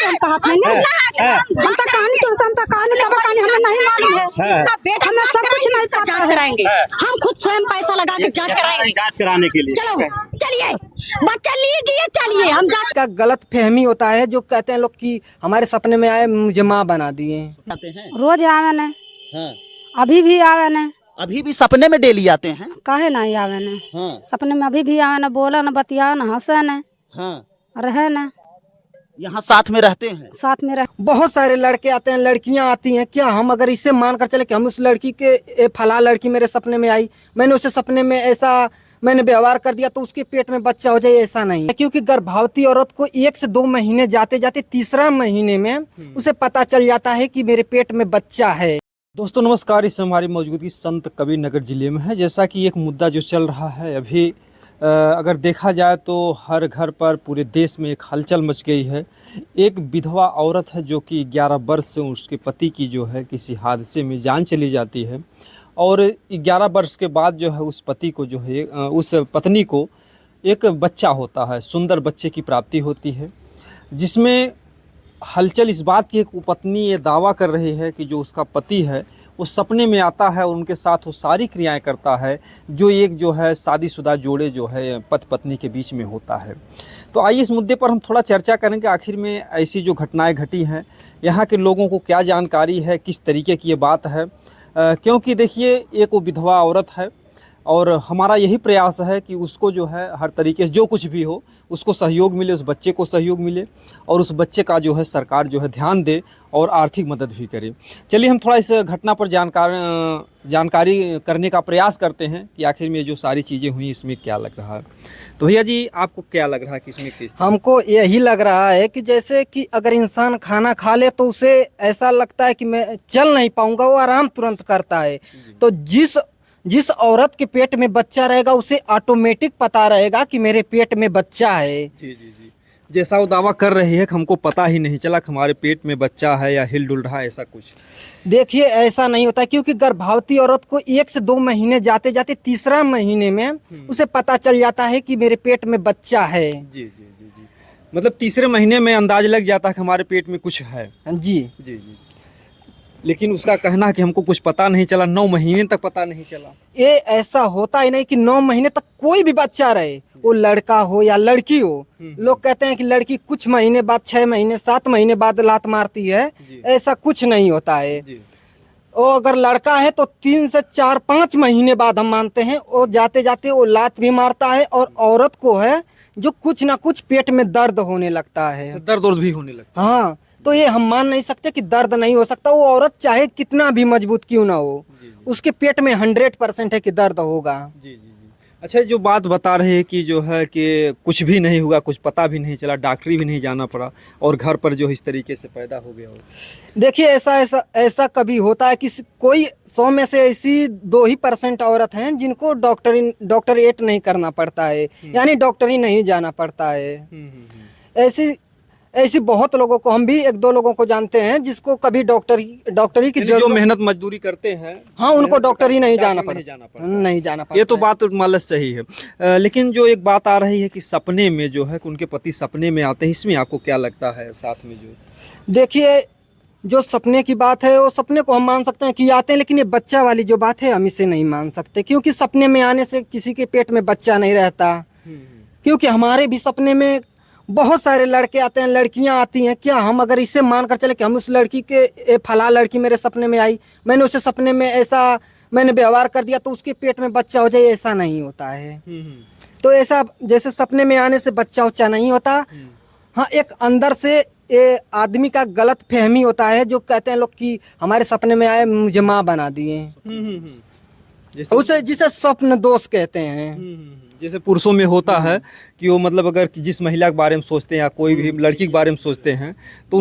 के हमका हाथ में नहीं। हम तो कहानी तो हम तो कहानी तब कहानी हमें नहीं मालूम है, हमें सब कुछ नहीं पता। जांच कराएंगे, हम खुद स्वयं पैसा लगा के जांच कराएंगे, जांच कराने के लिए। चलो चलिए बच्चा लीजिए, चलिए हम जांच। का गलत फहमी होता है जो कहते हैं लोग कि हमारे सपने में आए मुझे माँ बना दिए। रोज आवे ने, हाँ। अभी भी आवे ने, अभी भी सपने में डेली आते हैं। काहे नहीं आवे ने, हाँ। सपने में अभी भी आवे ने, बोला न बतिया न हंसे ने, हाँ। रहे ने, यहाँ साथ में रहते हैं। साथ में रह। बहुत सारे लड़के आते हैं, लड़कियां आती हैं। क्या हम अगर इसे मानकर चले कि हम उस लड़की के फला लड़की मेरे सपने में आई, मैंने उसे सपने में ऐसा मैंने व्यवहार कर दिया तो उसके पेट में बच्चा हो जाए, ऐसा नहीं है। क्योंकि गर्भवती औरत को 1 से 2 महीने जाते जाते तीसरा महीने में उसे पता चल जाता है कि मेरे पेट में बच्चा है। दोस्तों नमस्कार, इस हमारी मौजूदगी संत कबीरनगर ज़िले में है। जैसा कि एक मुद्दा जो चल रहा है अभी, अगर देखा जाए तो हर घर पर पूरे देश में एक हलचल मच गई है। एक विधवा औरत है जो कि 11 वर्ष से उसके पति की जो है किसी हादसे में जान चली जाती है और 11 वर्ष के बाद जो है उस पति को जो है उस पत्नी को एक बच्चा होता है, सुंदर बच्चे की प्राप्ति होती है, जिसमें हलचल इस बात की एक पत्नी ये दावा कर रही है कि जो उसका पति है वो सपने में आता है और उनके साथ वो सारी क्रियाएं करता है जो एक जो है शादीशुदा जोड़े जो है पति पत्नी के बीच में होता है। तो आइए इस मुद्दे पर हम थोड़ा चर्चा करेंगे। आखिर में ऐसी जो घटनाएं घटी हैं, यहाँ के लोगों को क्या जानकारी है, किस तरीके की ये बात है। क्योंकि देखिए एक वो विधवा औरत है और हमारा यही प्रयास है कि उसको जो है हर तरीके से जो कुछ भी हो उसको सहयोग मिले, उस बच्चे को सहयोग मिले और उस बच्चे का जो है सरकार जो है ध्यान दे और आर्थिक मदद भी करे। चलिए हम थोड़ा इस घटना पर जानकारी करने का प्रयास करते हैं कि आखिर में जो सारी चीज़ें हुई इसमें क्या लग रहा है। तो भैया जी आपको क्या लग रहा है कि इसमें किस? हमको यही लग रहा है कि जैसे कि अगर इंसान खाना खा ले तो उसे ऐसा लगता है कि मैं चल नहीं पाऊंगा, वो आराम तुरंत करता है। तो जिस औरत के पेट में बच्चा रहेगा उसे ऑटोमेटिक पता रहेगा कि मेरे पेट में बच्चा है। जी। जैसा वो दावा कर रही है कि हमको पता ही नहीं चला कि हमारे पेट में बच्चा है या हिल डुल रहा है, ऐसा कुछ। देखिए ऐसा नहीं होता, क्योंकि गर्भवती औरत को 1 से 2 महीने जाते जाते तीसरा महीने में उसे पता चल जाता है कि मेरे पेट में बच्चा है। जी। मतलब तीसरे महीने में अंदाज लग जाता है कि हमारे पेट में कुछ है। जी। लेकिन उसका कहना है कि हमको कुछ पता नहीं चला, 9 महीने तक पता नहीं चला। ये ऐसा होता ही नहीं कि 9 महीने तक कोई भी बच्चा रहे, वो लड़का हो या लड़की हो। लोग कहते हैं कि लड़की कुछ महीने बाद, 6 महीने 7 महीने बाद लात मारती है, ऐसा कुछ नहीं होता है। और अगर लड़का है तो 3 से 4-5 महीने बाद हम मानते हैं वो जाते जाते वो लात भी मारता है। और औरत को है जो कुछ ना कुछ पेट में दर्द होने लगता है, दर्द भी होने लगता है। हाँ, तो ये हम मान नहीं सकते कि दर्द नहीं हो सकता। वो औरत चाहे कितना भी मजबूत क्यों ना हो, उसके पेट में 100% है कि दर्द होगा। जी। अच्छा, जो बात बता रहे हैं कि जो है कि कुछ भी नहीं हुआ, कुछ पता भी नहीं चला, डॉक्टरी भी नहीं जाना पड़ा और घर पर जो इस तरीके से पैदा हो गया हो। देखिए ऐसा कभी होता है कि कोई 100 में से ऐसी 2% औरत हैं जिनको डॉक्टरेट नहीं करना पड़ता है, यानी डॉक्टरी नहीं जाना पड़ता है। ऐसी बहुत लोगों को, हम भी 1-2 लोगों को जानते हैं जिसको कभी डॉक्टरी की जो मेहनत मजदूरी करते हैं, हाँ, उनको डॉक्टरी नहीं जाना पड़ता। ये तो बात मतलब सही है। लेकिन जो एक बात आ रही है कि सपने में जो है कि उनके पति सपने में आते हैं, इसमें आपको क्या लगता है? साथ में जो देखिए जो सपने की बात है वो सपने को हम मान सकते हैं कि आते हैं, लेकिन ये बच्चा वाली जो बात है हम इसे नहीं मान सकते, क्योंकि सपने में आने से किसी के पेट में बच्चा नहीं रहता। क्योंकि हमारे भी सपने में बहुत सारे लड़के आते हैं, लड़कियां आती हैं। क्या हम अगर इसे मानकर चले कि हम उस लड़की के फला लड़की मेरे सपने में आई, मैंने उसे सपने में ऐसा मैंने व्यवहार कर दिया तो उसके पेट में बच्चा हो जाए, ऐसा नहीं होता है। तो ऐसा जैसे सपने में आने से बच्चा उच्चा नहीं होता। हाँ, एक अंदर से ये आदमी का गलत फहमी होता है जो कहते हैं लोग कि हमारे सपने में आए मुझे माँ बना दिए, उसे जिसे स्वप्न दोष कहते हैं। जैसे पुरुषों में होता है कि वो मतलब अगर जिस महिला के बारे में सोचते हैं या कोई भी लड़की के बारे में सोचते हैं तो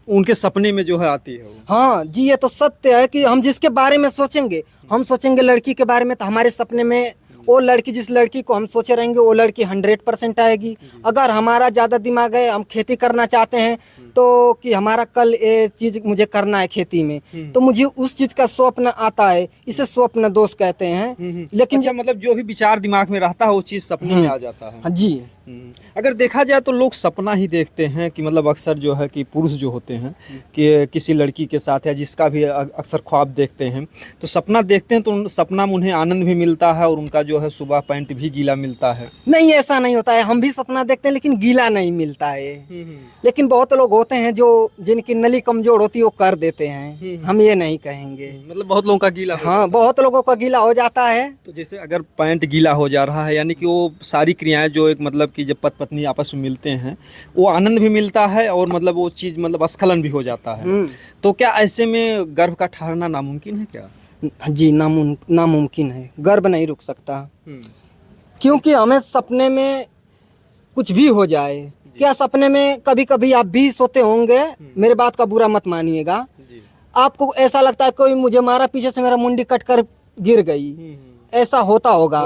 उनके सपने में जो है आती है वो। हाँ जी, ये तो सत्य है कि हम जिसके बारे में सोचेंगे, हम सोचेंगे लड़की के बारे में तो हमारे सपने में वो लड़की जिस लड़की को हम सोचे रहेंगे वो लड़की 100% आएगी। अगर हमारा ज़्यादा दिमाग है, हम खेती करना चाहते हैं तो कि हमारा कल ये चीज़ मुझे करना है खेती में, तो मुझे उस चीज़ का स्वप्न आता है, इसे स्वप्न दोष कहते हैं। लेकिन अच्छा, मतलब जो भी विचार दिमाग में रहता है वो चीज़ सपने में आ जाता है। जी, अगर देखा जाए तो लोग सपना ही देखते हैं कि मतलब अक्सर जो है कि पुरुष जो होते हैं कि किसी लड़की के साथ या जिसका भी अक्सर ख्वाब देखते हैं तो सपना देखते हैं तो सपना में उन्हें आनंद भी मिलता है और उनका जो है सुबह पैंट भी गीला मिलता है। नहीं ऐसा नहीं होता है, हम भी सपना देखते हैं लेकिन गीला नहीं मिलता है। लेकिन बहुत लोग होते हैं जो जिनकी नली कमजोर होती है वो कर देते हैं, हम ये नहीं कहेंगे। मतलब बहुत लोगों का गीला हो हाँ, बहुत लोगों का गीला हो जाता है। तो जैसे अगर पैंट गीला हो जा रहा है यानी कि वो सारी क्रियाएं जो एक मतलब कि जब पति पत्नी आपस में मिलते हैं वो आनंद भी मिलता है और मतलब वो चीज़ मतलब स्खलन भी हो जाता है। तो क्या ऐसे में गर्भ का ठहरना नामुमकिन है क्या? जी, नामुमकिन है, गर्भ नहीं रुक सकता। क्योंकि हमें सपने में कुछ भी हो जाए, क्या सपने में कभी कभी आप भी सोते होंगे, मेरे बात का बुरा मत मानिएगा, आपको ऐसा लगता है कोई मुझे मारा, पीछे से मेरा मुंडी कट कर गिर गई, ऐसा होता होगा।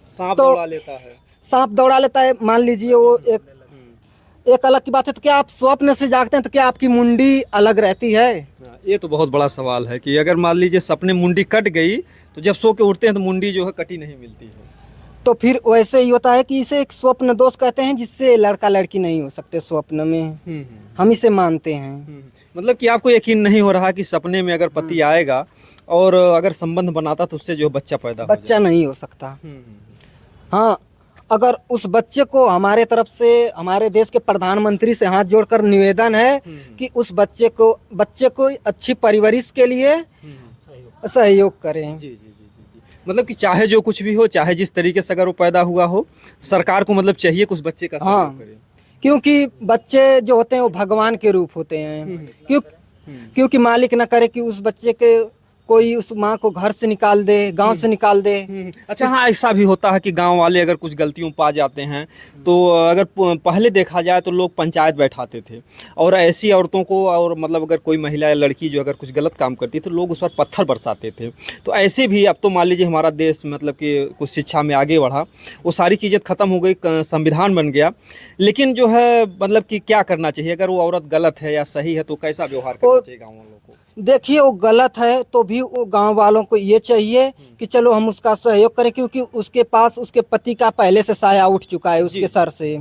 सांप तो दौड़ा लेता है, सांप दौड़ा लेता है, मान लीजिए वो एक अलग की बात है। तो क्या आप स्वप्न से जागते हैं तो क्या आपकी मुंडी अलग रहती है? ये तो बहुत बड़ा सवाल है कि अगर मान लीजिए सपने मुंडी कट गई तो जब सो के उठते हैं तो मुंडी जो है कटी नहीं मिलती है। तो फिर वैसे ही होता है कि इसे एक स्वप्न दोष कहते हैं, जिससे लड़का लड़की नहीं हो सकते स्वप्न में, हम इसे मानते हैं। मतलब कि आपको यकीन नहीं हो रहा कि सपने में अगर पति आएगा और अगर संबंध बनाता तो उससे जो बच्चा पैदा हो बच्चा नहीं हो सकता। हाँ, अगर उस बच्चे को हमारे तरफ से, हमारे देश के प्रधानमंत्री से हाथ जोड़कर निवेदन है कि उस बच्चे को अच्छी परवरिश के लिए सहयोग करें। जी। मतलब कि चाहे जो कुछ भी हो, चाहे जिस तरीके से अगर वो पैदा हुआ हो, सरकार को मतलब चाहिए कि उस बच्चे का सहयोग करे। क्योंकि बच्चे जो होते हैं वो भगवान के रूप होते हैं। क्योंकि मालिक न करे कि उस बच्चे के कोई उस माँ को घर से निकाल दे, गांव से निकाल दे। अच्छा, हाँ, ऐसा भी होता है कि गांव वाले अगर कुछ गलतियों पा जाते हैं तो अगर पहले देखा जाए तो लोग पंचायत बैठाते थे और ऐसी औरतों को, और मतलब अगर कोई महिला या लड़की जो अगर कुछ गलत काम करती तो लोग उस पर पत्थर बरसाते थे। तो ऐसे भी अब तो मान लीजिए हमारा देश मतलब कि कुछ शिक्षा में आगे बढ़ा, वो सारी चीज़ें ख़त्म हो गई, संविधान बन गया, लेकिन जो है मतलब कि क्या करना चाहिए? अगर वो औरत गलत है या सही है तो कैसा व्यवहार करना चाहिए गाँव वालों को? देखिए, वो गलत है तो भी वो गांव वालों को ये चाहिए कि चलो हम उसका सहयोग करें, क्योंकि उसके पास उसके पति का पहले से साया उठ चुका है उसके सर से।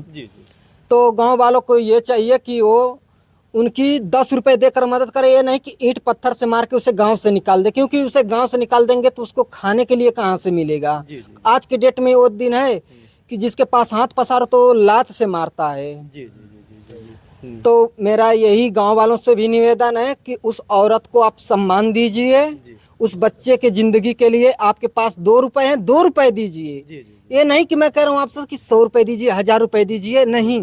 तो गांव वालों को ये चाहिए कि वो उनकी 10 रुपए देकर मदद करे, ये नहीं कि ईंट पत्थर से मार के उसे गांव से निकाल दे, क्योंकि उसे गांव से निकाल देंगे तो उसको खाने के लिए कहाँ से मिलेगा। आज के डेट में वो दिन है कि जिसके पास हाथ पसारो तो लात से मारता है। तो मेरा यही गांव वालों से भी निवेदन है कि उस औरत को आप सम्मान दीजिए, उस बच्चे के जिंदगी के लिए आपके पास 2 रुपए हैं, 2 रुपए दीजिए। ये नहीं कि मैं कह रहा हूँ आपसे कि 100 रुपए दीजिए, 1000 रुपए दीजिए, नहीं।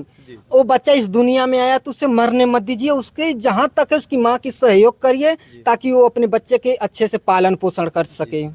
वो बच्चा इस दुनिया में आया तो उसे मरने मत दीजिए, उसके जहाँ तक है उसकी माँ की सहयोग करिए ताकि वो अपने बच्चे के अच्छे से पालन पोषण कर सके।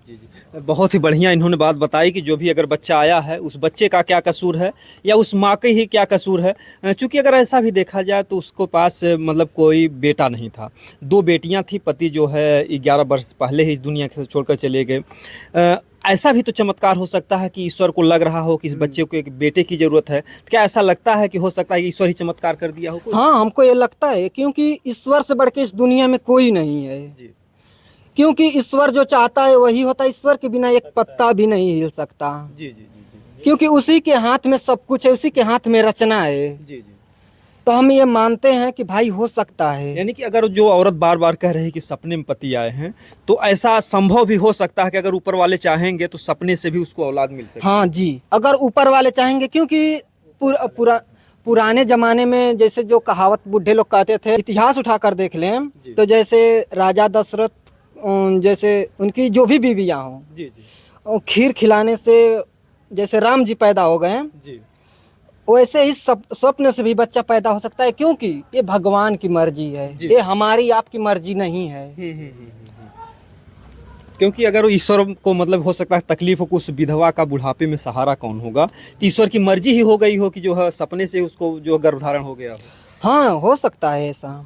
बहुत ही बढ़िया इन्होंने बात बताई कि जो भी अगर बच्चा आया है उस बच्चे का क्या कसूर है या उस माँ के ही क्या कसूर है। चूँकि अगर ऐसा भी देखा जाए तो उसको पास मतलब कोई बेटा नहीं था, 2 बेटियां थी, पति जो है 11 वर्ष पहले ही दुनिया से छोड़कर चले गए। ऐसा भी तो चमत्कार हो सकता है कि ईश्वर को लग रहा हो कि इस बच्चे को एक बेटे की ज़रूरत है। क्या ऐसा लगता है कि हो सकता है कि ईश्वर ही चमत्कार कर दिया हो? हाँ, हमको ये लगता है, क्योंकि ईश्वर से बढ़ के इस दुनिया में कोई नहीं है। क्योंकि ईश्वर जो चाहता है वही होता है, ईश्वर के बिना एक पत्ता भी नहीं हिल सकता। क्योंकि उसी के हाथ में सब कुछ है, उसी के हाथ में रचना है। तो हम ये मानते हैं कि भाई हो सकता है। यानी कि अगर जो औरत बार बार कह रही है कि सपने में पति आए हैं तो ऐसा संभव भी हो सकता है कि अगर ऊपर वाले चाहेंगे तो सपने से भी उसको औलाद मिल सके। हाँ जी, अगर ऊपर वाले चाहेंगे, क्योंकि पुराने जमाने में जैसे जो कहावत बुढ़े लोग कहते थे, इतिहास उठाकर देख लें तो जैसे राजा दशरथ, जैसे उनकी जो भी बीवियाँ हों, खीर खिलाने से जैसे राम जी पैदा हो गए, वैसे ही स्वप्न से भी बच्चा पैदा हो सकता है। क्योंकि ये भगवान की मर्जी है, ये हमारी आपकी मर्जी नहीं है। क्योंकि अगर ईश्वर को मतलब हो सकता है तकलीफ हो, उस विधवा का बुढ़ापे में सहारा कौन होगा, तो ईश्वर की मर्जी ही हो गई हो कि जो है सपने से उसको जो गर्भधारण हो गया हो। हाँ, हो सकता है ऐसा।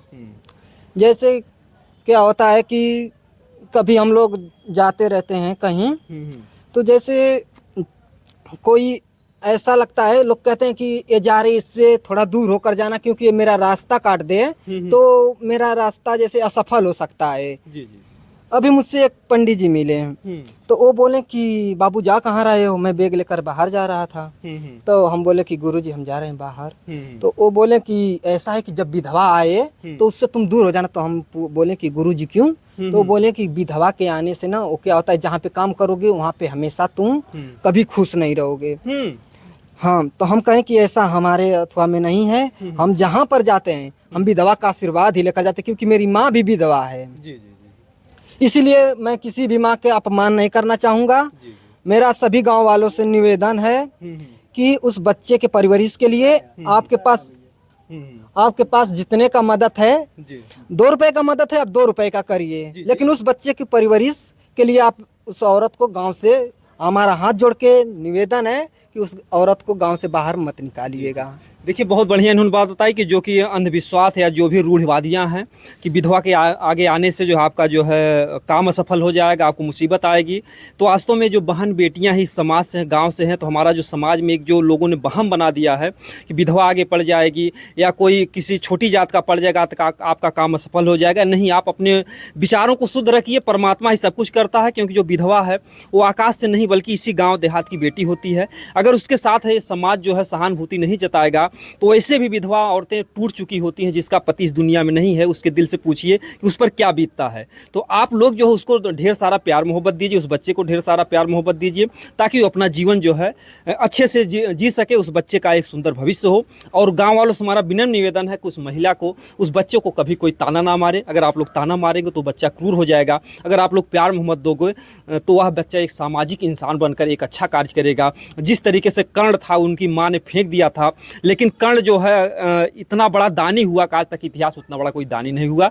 जैसे क्या होता है कि कभी हम लोग जाते रहते हैं कहीं, तो जैसे कोई ऐसा लगता है, लोग कहते हैं कि ये जा रही, इससे थोड़ा दूर होकर जाना, क्योंकि ये मेरा रास्ता काट दे तो मेरा रास्ता जैसे असफल हो सकता है। जी जी। अभी मुझसे एक पंडित जी मिले हैं, तो वो बोले कि बाबू जा कहाँ रहे हो? मैं बैग लेकर बाहर जा रहा था। तो हम बोले कि गुरुजी हम जा रहे हैं बाहर। तो वो बोले कि ऐसा है कि जब विधवा आए तो उससे तुम दूर हो जाना। तो हम बोले कि गुरुजी क्यों? तो बोले कि विधवा के आने से ना वो क्या होता है, जहाँ पे काम करोगे वहाँ पे हमेशा तुम कभी खुश नहीं रहोगे। हाँ, तो हम कहें कि ऐसा हमारे अथवा में नहीं है। हम जहाँ पर जाते हैं हम विधवा का आशीर्वाद ही लेकर जाते हैं, क्योंकि मेरी माँ भी विधवा है। जी जी। इसलिए मैं किसी भी माँ के अपमान नहीं करना चाहूँगा। मेरा सभी गांव वालों से निवेदन है कि उस बच्चे के परवरिश के लिए आपके पास जितने का मदद है, 2 रुपए का मदद है, आप 2 रुपए का करिए, लेकिन उस बच्चे की परवरिश के लिए आप उस औरत को गांव से, हमारा हाथ जोड़ के निवेदन है कि उस औरत को गांव से बाहर मत निकालिएगा। देखिए बहुत बढ़िया इन्होंने बात बताई कि जो कि अंधविश्वास है या जो भी रूढ़िवादियाँ हैं कि विधवा के आगे आने से जो आपका जो है काम असफल हो जाएगा, आपको मुसीबत आएगी। तो वास्तव में जो बहन बेटियां ही समाज से हैं, गांव से हैं, तो हमारा जो समाज में एक जो लोगों ने वहम बना दिया है कि विधवा आगे पड़ जाएगी या कोई किसी छोटी जात का पड़ जाएगा तो आपका काम असफल हो जाएगा। नहीं, आप अपने विचारों को शुद्ध रखिए, परमात्मा ही सब कुछ करता है। क्योंकि जो विधवा है वो आकाश से नहीं बल्कि इसी गाँव देहात की बेटी होती है। अगर उसके साथ है समाज जो है सहानुभूति नहीं जताएगा तो वैसे भी विधवा औरतें टूट चुकी होती हैं, जिसका पति इस दुनिया में नहीं है, उसके दिल से पूछिए कि उस पर क्या बीतता है। तो आप लोग जो है उसको ढेर सारा प्यार मोहब्बत दीजिए, उस बच्चे को ढेर सारा प्यार मोहब्बत दीजिए, ताकि वो अपना जीवन जो है अच्छे से जी सके, उस बच्चे का एक सुंदर भविष्य हो। और गाँव वालों से हमारा विनम्र निवेदन है कि उस महिला को, उस बच्चे को कभी कोई ताना ना मारे। अगर आप लोग ताना मारेंगे तो बच्चा क्रूर हो जाएगा। अगर आप लोग प्यार मोहब्बत दोगे तो वह बच्चा एक सामाजिक इंसान बनकर एक अच्छा कार्य करेगा। जिस तरीके से कर्ण था, उनकी माँ ने फेंक दिया था, लेकिन कर्ण जो है इतना बड़ा दानी हुआ कि आज तक इतिहास उतना बड़ा कोई दानी नहीं हुआ।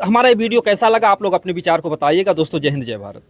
हमारा ये वीडियो कैसा लगा आप लोग अपने विचार को बताइएगा। दोस्तों जय हिंद जय भारत।